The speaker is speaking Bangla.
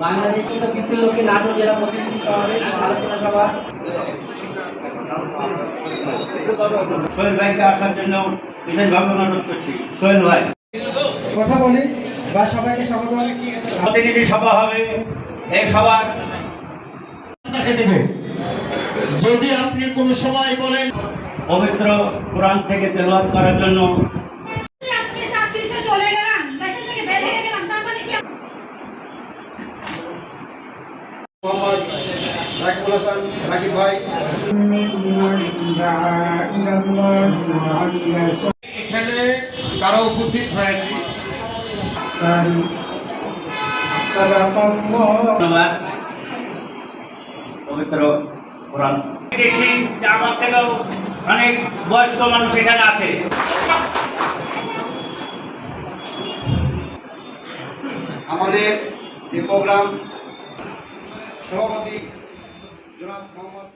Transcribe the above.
বাংলাদেশের বিশ্বলক্ষ্মী নাটক জেলা প্রতিনিধি শহরে আলোচনা সভা সোহেল ভাইকে আসার জন্য বিশেষভাবে অনুরোধ করছি। সোহেল ভাই কথা বলি বা সবাইকে স্বাগত। প্রতিনিধি সভা হবে, এই সভার যদি আপনি কোন সময় বলেন পবিত্র কোরআন থেকে তেলাওয়াত করার জন্য এখানে কারো উপস্থিত হয়েছে পবিত্র কোরআন দেখি যে আমার থেকেও অনেক বয়স্ক মানুষ এখানে আছে। আমাদের যে প্রোগ্রাম সভাপতি জনাব মোহাম্মদ